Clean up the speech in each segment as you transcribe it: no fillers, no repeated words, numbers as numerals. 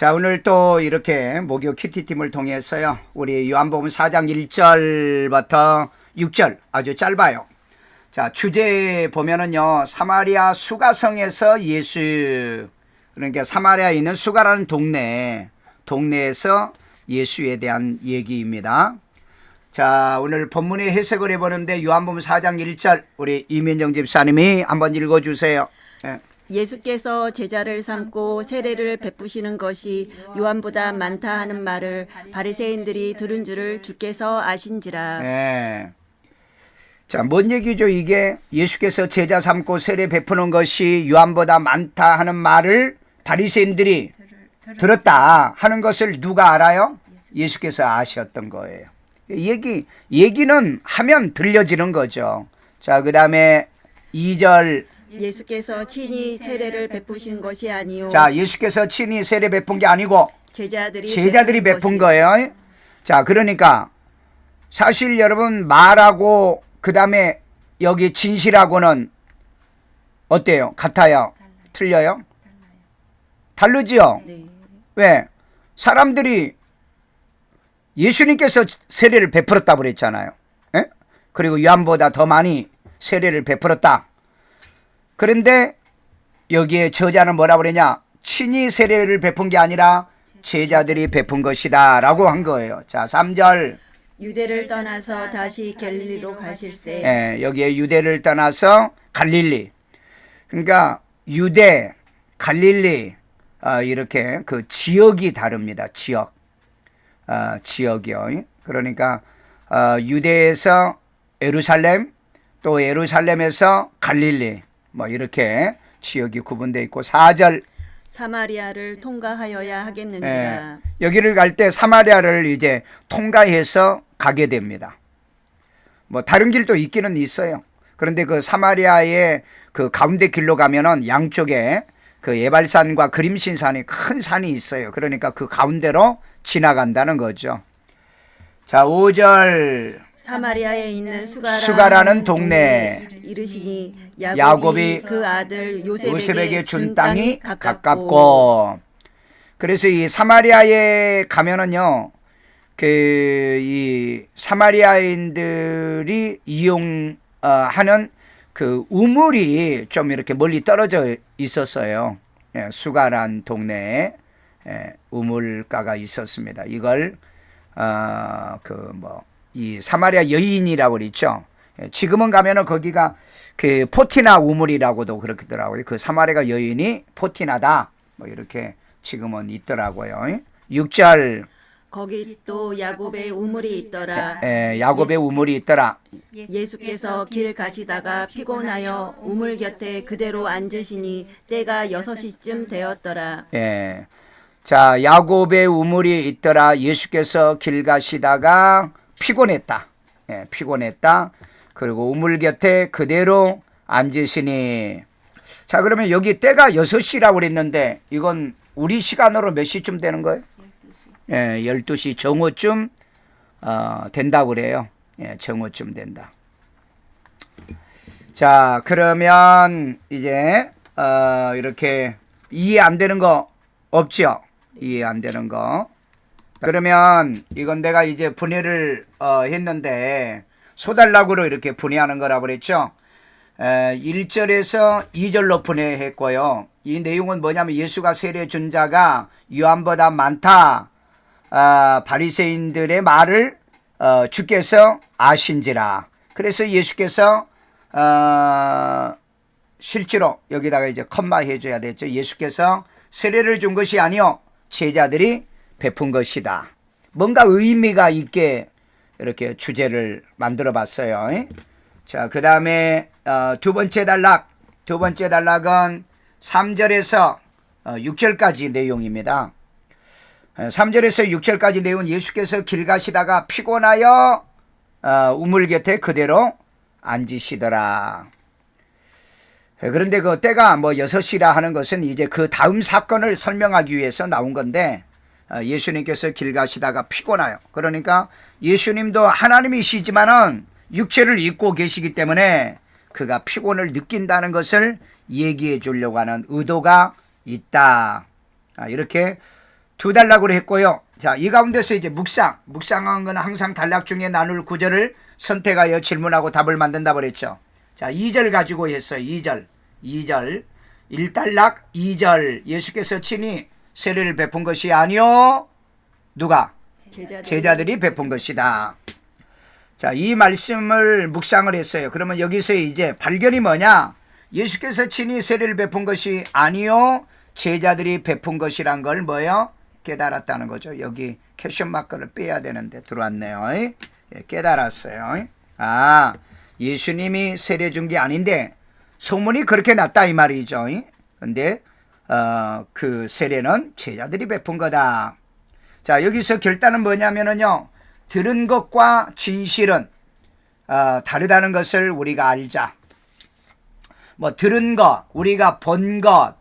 자, 오늘 또 이렇게 목요 키티팀을 통해서요, 우리 요한복음 4장 1절부터 6절 아주 짧아요. 자, 주제 보면은요, 사마리아 수가성에서 예수, 그러니까 사마리아에 있는 수가라는 동네에서 예수에 대한 얘기입니다. 자, 오늘 본문의 해석을 해보는데 요한복음 4장 1절 우리 이민정 집사님이 한번 읽어주세요. 네. 예수께서 제자를 삼고 세례를 베푸시는 것이 요한보다 많다 하는 말을 바리새인들이 들은 줄을 주께서 아신지라. 네. 자, 뭔 얘기죠 이게? 예수께서 제자 삼고 세례 베푸는 것이 요한보다 많다 하는 말을 바리새인들이 들었다 하는 것을 누가 알아요? 예수께서 아셨던 거예요. 얘기는 하면 들려지는 거죠. 자, 그 다음에 2절. 예수께서 친히 세례를 베푸신 것이 아니요. 자, 예수께서 친히 세례 베푼 게 아니고 제자들이 베푼 거예요. 자, 그러니까 사실 여러분 말하고 그 다음에 여기 진실하고는 어때요? 같아요? 틀려요? 다르지요? 네. 왜? 사람들이 예수님께서 세례를 베풀었다고 그랬잖아요. 에? 그리고 요한보다 더 많이 세례를 베풀었다. 그런데 여기에 저자는 뭐라고 그러냐? 친히 세례를 베푼 게 아니라 제자들이 베푼 것이다 라고 한 거예요. 자, 3절. 유대를 떠나서 다시 갈릴리로 가실새. 예, 여기에 유대를 떠나서 갈릴리. 그러니까 유대, 갈릴리 이렇게 그 지역이 다릅니다. 지역이요. 그러니까 유대에서 예루살렘, 또 예루살렘에서 갈릴리, 뭐 이렇게 지역이 구분되어 있고 4절. 사마리아를 통과하여야 하겠는지라. 예, 여기를 갈 때 사마리아를 이제 통과해서 가게 됩니다. 뭐 다른 길도 있기는 있어요. 그런데 그 사마리아의 그 가운데 길로 가면은 양쪽에 그 에발산과 그림신산이 큰 산이 있어요. 그러니까 그 가운데로 지나간다는 거죠. 자, 5절. 사마리아에 있는 수가라는 동네에 이르시니 야곱이 그 아들 요셉에게 준 땅이 가깝고. 그래서 이 사마리아에 가면은요, 이 사마리아인들이 이용하는 그 우물이 좀 이렇게 멀리 떨어져 있었어요. 예, 수가란 동네에 우물가가 있었습니다. 이걸 이 사마리아 여인이라고 그랬죠. 지금은 가면은 거기가 그 포티나 우물이라고도 그렇더라고요. 그 사마리아 여인이 포티나다 뭐 이렇게 지금은 있더라고요. 6절. 거기 또 야곱의 우물이 있더라. 야곱의 우물이 있더라. 예수께서 길 가시다가 피곤하여 우물 곁에 그대로 앉으시니 때가 6시쯤 되었더라. 예. 자, 야곱의 우물이 있더라. 예수께서 길 가시다가 피곤했다. 예, 피곤했다. 그리고 우물 곁에 그대로 앉으시니. 자, 그러면 여기 때가 6시라고 그랬는데 이건 우리 시간으로 몇 시쯤 되는 거예요? 12시. 예, 12시 정오쯤 된다고 그래요. 예, 정오쯤 된다. 자, 그러면 이제 이렇게 이해 안 되는 거 없죠? 이해 안 되는 거. 그러면 이건 내가 이제 분해를 했는데 소달락으로 이렇게 분해하는 거라고 그랬죠. 1절에서 2절로 분해했고요. 이 내용은 뭐냐면 예수가 세례 준 자가 요한보다 많다. 바리새인들의 말을 주께서 아신지라. 그래서 예수께서 실제로 여기다가 이제 컴마 해줘야 되죠. 예수께서 세례를 준 것이 아니요 제자들이 베푼 것이다. 뭔가 의미가 있게 이렇게 주제를 만들어 봤어요. 자, 그 다음에 두 번째 단락은 3절에서 6절까지 내용입니다. 3절에서 6절까지 내용은 예수께서 길 가시다가 피곤하여 우물 곁에 그대로 앉으시더라. 그런데 그 때가 뭐 6시라 하는 것은 이제 그 다음 사건을 설명하기 위해서 나온 건데, 예수님께서 길 가시다가 피곤해요. 그러니까 예수님도 하나님이시지만은 육체를 입고 계시기 때문에 그가 피곤을 느낀다는 것을 얘기해 주려고 하는 의도가 있다. 이렇게 2단락으로 했고요. 자, 이 가운데서 이제 묵상한 건 항상 단락 중에 나눌 구절을 선택하여 질문하고 답을 만든다고 그랬죠. 자, 2절 가지고 했어요. 2절 1단락 2절 예수께서 친히 세례를 베푼 것이 아니요 누가? 제자들이 베푼 것이다. 자, 이 말씀을 묵상을 했어요. 그러면 여기서 이제 발견이 뭐냐? 예수께서 친히 세례를 베푼 것이 아니요 제자들이 베푼 것이란 걸 뭐요? 깨달았다는 거죠. 여기 퀘션 마크를 빼야 되는데 들어왔네요. 예, 깨달았어요. 아, 예수님이 세례 준 게 아닌데 소문이 그렇게 났다 이 말이죠. 근데 그 세례는 제자들이 베푼 거다. 자, 여기서 결단은 뭐냐면요, 들은 것과 진실은 다르다는 것을 우리가 알자. 뭐 들은 것, 우리가 본 것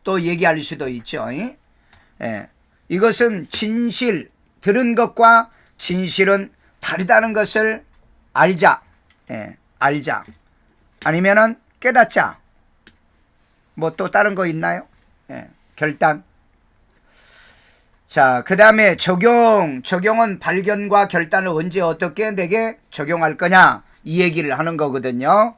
또 얘기할 수도 있죠. 예. 이것은 진실, 들은 것과 진실은 다르다는 것을 알자. 예, 알자. 아니면은 깨닫자. 뭐 또 다른 거 있나요? 예, 결단. 자, 그 다음에 적용은 발견과 결단을 언제 어떻게 내게 적용할 거냐 이 얘기를 하는 거거든요.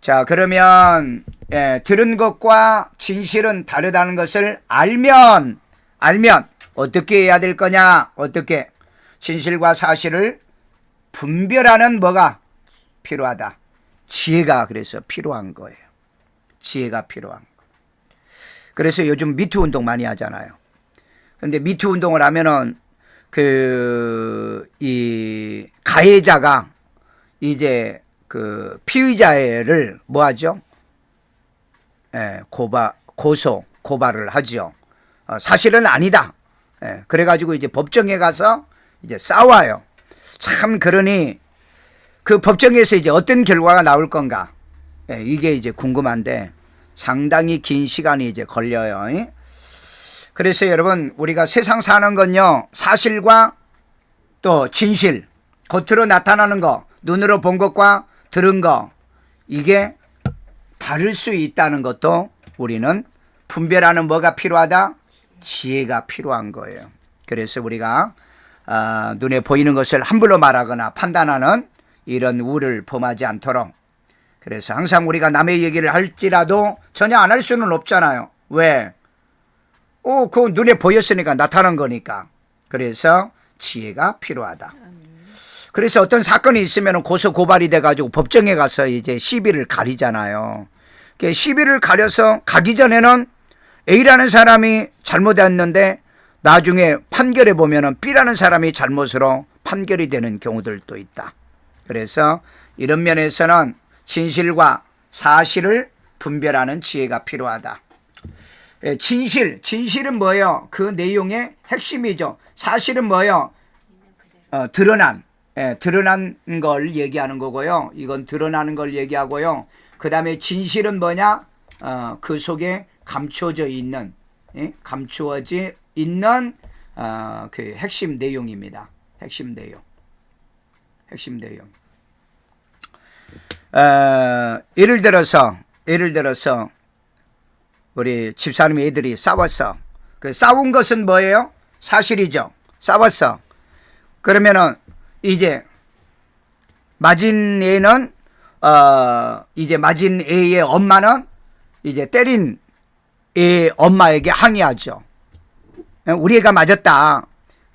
자, 그러면 들은 것과 진실은 다르다는 것을 알면 어떻게 해야 될 거냐? 어떻게? 진실과 사실을 분별하는 뭐가 필요하다. 지혜가 그래서 필요한 거예요. 지혜가 필요한 거. 그래서 요즘 미투 운동 많이 하잖아요. 근데 미투 운동을 하면은 이 가해자가 이제 그 피의자를 뭐 하죠? 고발을 하죠. 사실은 아니다. 그래가지고 이제 법정에 가서 이제 싸워요. 참, 그러니 그 법정에서 이제 어떤 결과가 나올 건가? 이게 이제 궁금한데 상당히 긴 시간이 이제 걸려요. 그래서 여러분, 우리가 세상 사는 건요, 사실과 또 진실, 겉으로 나타나는 거, 눈으로 본 것과 들은 거, 이게 다를 수 있다는 것도 우리는 분별하는 뭐가 필요하다? 지혜가 필요한 거예요. 그래서 우리가 눈에 보이는 것을 함부로 말하거나 판단하는 이런 우를 범하지 않도록, 그래서 항상 우리가 남의 얘기를 할지라도 전혀 안 할 수는 없잖아요. 왜? 그 눈에 보였으니까 나타난 거니까. 그래서 지혜가 필요하다. 그래서 어떤 사건이 있으면 고소 고발이 돼가지고 법정에 가서 이제 시비를 가리잖아요. 시비를 가려서 가기 전에는 A라는 사람이 잘못했는데 나중에 판결해 보면은 B라는 사람이 잘못으로 판결이 되는 경우들도 있다. 그래서 이런 면에서는 진실과 사실을 분별하는 지혜가 필요하다. 진실은 뭐예요? 그 내용의 핵심이죠. 사실은 뭐예요? 드러난 걸 얘기하는 거고요. 이건 드러나는 걸 얘기하고요. 그 다음에 진실은 뭐냐? 그 속에 감추어져 있는 그 핵심 내용입니다. 핵심 내용. 예를 들어서 우리 집사님 애들이 싸웠어. 그 싸운 것은 뭐예요? 사실이죠. 싸웠어. 그러면은 이제 맞은 애는 이제 맞은 애의 엄마는 이제 때린 애 엄마에게 항의하죠. 우리 애가 맞았다.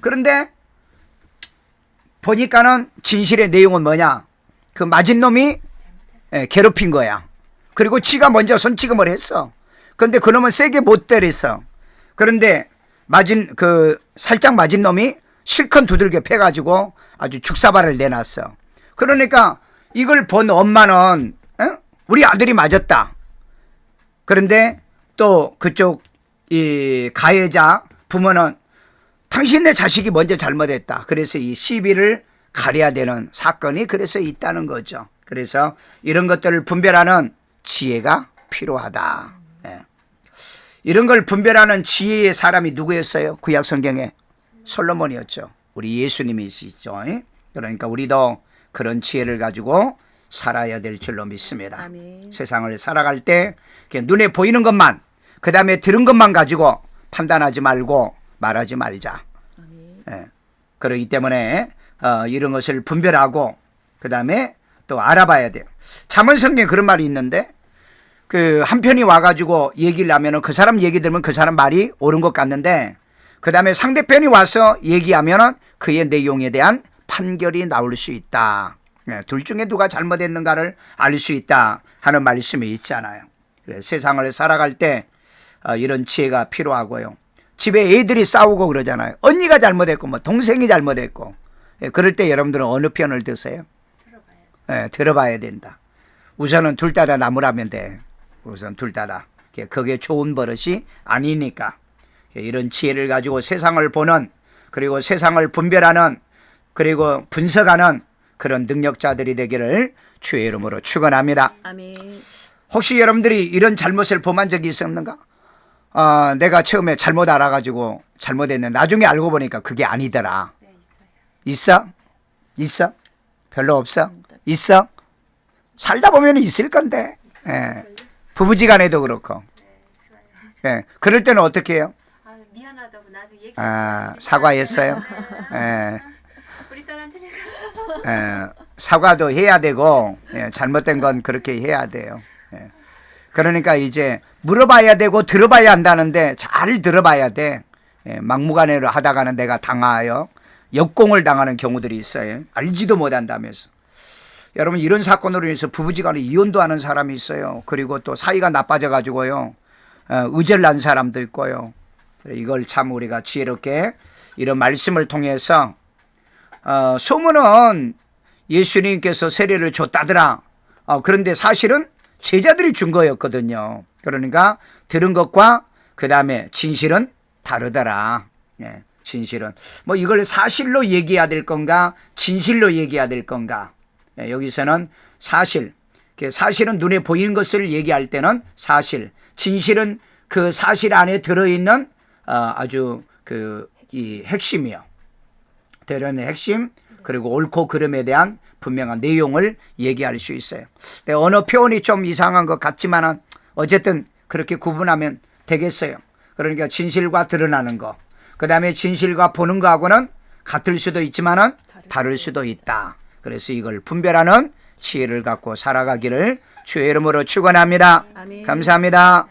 그런데 보니까는 진실의 내용은 뭐냐? 그 맞은 놈이 괴롭힌 거야. 그리고 지가 먼저 손찌검을 했어. 그런데 그놈은 세게 못 때렸어. 그런데 살짝 맞은 놈이 실컷 두들겨 패가지고 아주 죽사발을 내놨어. 그러니까 이걸 본 엄마는 우리 아들이 맞았다. 그런데 또 그쪽 이 가해자 부모는 당신네 자식이 먼저 잘못했다. 그래서 이 시비를 가려야 되는 사건이 그래서 있다는 거죠. 그래서 이런 것들을 분별하는 지혜가 필요하다. 이런 걸 분별하는 지혜의 사람이 누구였어요? 구약 성경에 솔로몬이었죠. 우리 예수님이시죠. 그러니까 우리도 그런 지혜를 가지고 살아야 될 줄로 믿습니다. 아멘. 세상을 살아갈 때 눈에 보이는 것만, 그 다음에 들은 것만 가지고 판단하지 말고 말하지 말자. 예. 그렇기 때문에 이런 것을 분별하고 그 다음에 또 알아봐야 돼요. 잠언성경에 그런 말이 있는데 그 한편이 와가지고 얘기를 하면은 그 사람 얘기 들으면 그 사람 말이 옳은 것 같는데 그 다음에 상대편이 와서 얘기하면은 그의 내용에 대한 판결이 나올 수 있다. 예, 둘 중에 누가 잘못했는가를 알 수 있다 하는 말씀이 있잖아요. 그래서 세상을 살아갈 때 이런 지혜가 필요하고요. 집에 애들이 싸우고 그러잖아요. 언니가 잘못했고 뭐 동생이 잘못했고 예, 그럴 때 여러분들은 어느 편을 드세요? 예, 들어봐야 된다. 우선은 둘 다 나무라면 돼. 우선 둘 다. 그게 좋은 버릇이 아니니까. 이런 지혜를 가지고 세상을 보는 그리고 세상을 분별하는 그리고 분석하는 그런 능력자들이 되기를 주의 이름으로 축원합니다. 아멘. 혹시 여러분들이 이런 잘못을 범한 적이 있었는가? 내가 처음에 잘못 알아가지고 잘못했는데 나중에 알고 보니까 그게 아니더라. 네, 있어요. 있어? 별로 없어? 있어? 살다 보면 있을 건데. 예. 부부지간에도 그렇고. 예. 그럴 때는 어떻게 해요? 아, 미안하다고 나중에 얘기. 사과했어요? 예. 우리 딸한테는 사과도 해야 되고 예, 잘못된 건 그렇게 해야 돼요. 예. 그러니까 이제 물어봐야 되고 들어봐야 한다는데 잘 들어봐야 돼. 예, 막무가내로 하다가는 내가 당하여 역공을 당하는 경우들이 있어요. 알지도 못한다면서. 여러분 이런 사건으로 인해서 부부지간에 이혼도 하는 사람이 있어요. 그리고 또 사이가 나빠져 가지고요. 의절난 사람도 있고요. 이걸 참 우리가 지혜롭게 이런 말씀을 통해서 소문은 예수님께서 세례를 줬다더라. 그런데 사실은 제자들이 준 거였거든요. 그러니까 들은 것과 그 다음에 진실은 다르더라. 예, 진실은 뭐 이걸 사실로 얘기해야 될 건가 진실로 얘기해야 될 건가. 예, 여기서는 사실, 사실은 눈에 보이는 것을 얘기할 때는 사실, 진실은 그 사실 안에 들어있는 아주 이 핵심이요. 대련의 핵심 그리고 옳고 그름에 대한 분명한 내용을 얘기할 수 있어요. 언어 표현이 좀 이상한 것 같지만은 어쨌든 그렇게 구분하면 되겠어요. 그러니까 진실과 드러나는 거, 그 다음에 진실과 보는 거하고는 같을 수도 있지만은 다를 수도 있다. 그래서 이걸 분별하는 지혜를 갖고 살아가기를 주의 이름으로 축원합니다. 아멘. 감사합니다.